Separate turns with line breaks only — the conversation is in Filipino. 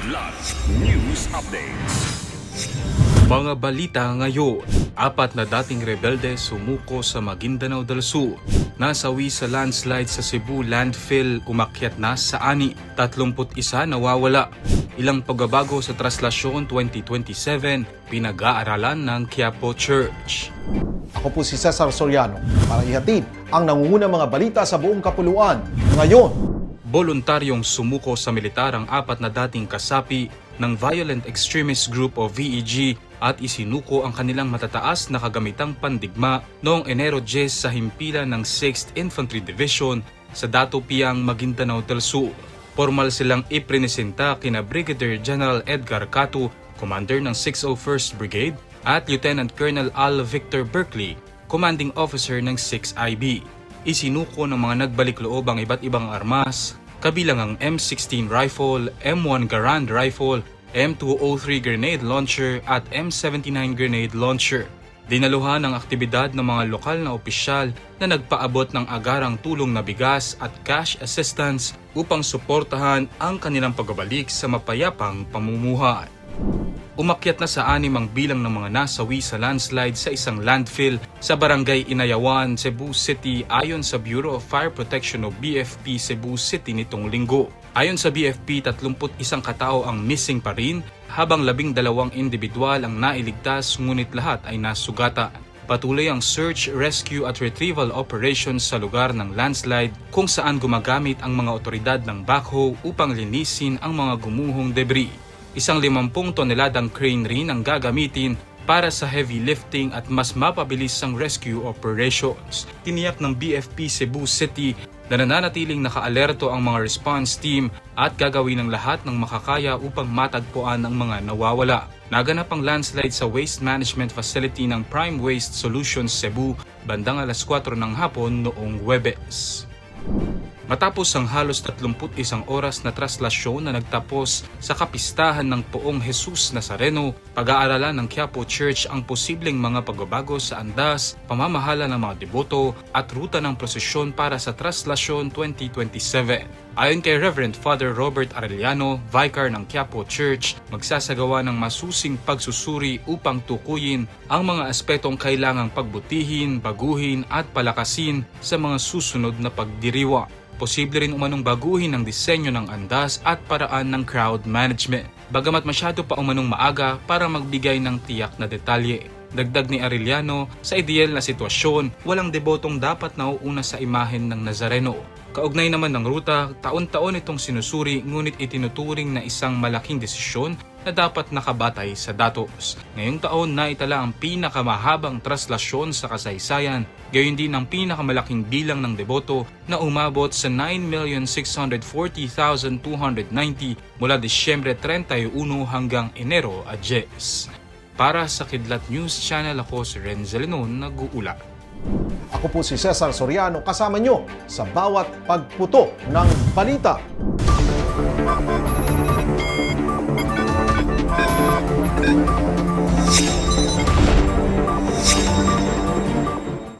Kidlat News Updates.
Mga balita ngayon, 4 na dating rebelde sumuko sa Maguindanao del Sur. Nasawi sa landslide sa Cebu landfill, umakyat na sa ani. 31 nawawala. Ilang pagbabago sa Traslasyon 2027, pinag-aaralan ng Quiapo Church.
Ako po si Cesar Soriano para ihatid ang nangungunang mga balita sa buong kapuluan ngayon.
Voluntaryong sumuko sa militar ang 4 na dating kasapi ng Violent Extremist Group o VEG at isinuko ang kanilang matataas na kagamitang pandigma noong Enero 10 sa himpilan ng 6th Infantry Division sa Datopiang, Maguindanao del Sur. Formal silang iprinesenta kina Brigadier General Edgar Catu, Commander ng 601st Brigade, at Lieutenant Colonel Al Victor Berkeley, Commanding Officer ng 6IB. Isinuko ng mga nagbalik loob ang iba't ibang armas, kabilang ang M16 rifle, M1 Garand rifle, M203 grenade launcher at M79 grenade launcher. Dinaluhan ang aktibidad ng mga lokal na opisyal na nagpaabot ng agarang tulong na bigas at cash assistance upang suportahan ang kanilang pagbabalik sa mapayapang pamumuhay. Umakyat na sa 6 ang bilang ng mga nasawi sa landslide sa isang landfill sa Barangay Inayawan, Cebu City ayon sa Bureau of Fire Protection o BFP Cebu City nitong linggo. Ayon sa BFP, 31 katao ang missing pa rin habang 12 individual ang nailigtas ngunit lahat ay nasugatan. Patuloy ang search, rescue at retrieval operations sa lugar ng landslide kung saan gumagamit ang mga otoridad ng backhoe upang linisin ang mga gumuhong debris. Isang 50 toneladang crane rin ang gagamitin para sa heavy lifting at mas mapabilis ang rescue operations. Tiniyak ng BFP Cebu City na nananatiling nakaalerto ang mga response team at gagawin ng lahat ng makakaya upang matagpuan ang mga nawawala. Naganap ang landslide sa waste management facility ng Prime Waste Solutions Cebu bandang alas 4 ng hapon noong Huwebes. Matapos ang halos 31 oras na traslasyon na nagtapos sa kapistahan ng Poong Jesus Nazareno, pag-aaralan ng Quiapo Church ang posibleng mga pagbabago sa andas, pamamahala ng mga deboto at ruta ng prosesyon para sa Traslasyon 2027. Ayon kay Reverend Father Robert Arellano, Vicar ng Quiapo Church, magsasagawa ng masusing pagsusuri upang tukuyin ang mga aspetong kailangang pagbutihin, baguhin at palakasin sa mga susunod na pagdiriwa. Posible rin umanong baguhin ang disenyo ng andas at paraan ng crowd management, bagamat masyado pa umanong maaga para magbigay ng tiyak na detalye. Dagdag ni Arellano, sa ideal na sitwasyon, walang debotong dapat nauuna sa imahen ng Nazareno. Kaugnay naman ng ruta, taon-taon itong sinusuri ngunit itinuturing na isang malaking desisyon na dapat nakabatay sa datos. Ngayong taon naitala ang pinakamahabang traslasyon sa kasaysayan, gayon din ang pinakamalaking bilang ng deboto na umabot sa 9,640,290 mula Disyembre 31 hanggang Enero 10. Para sa Kidlat News Channel, ako si Renzel Lenon, nag-uula.
Ako po si Cesar Soriano, kasama nyo sa bawat pagputo ng balita.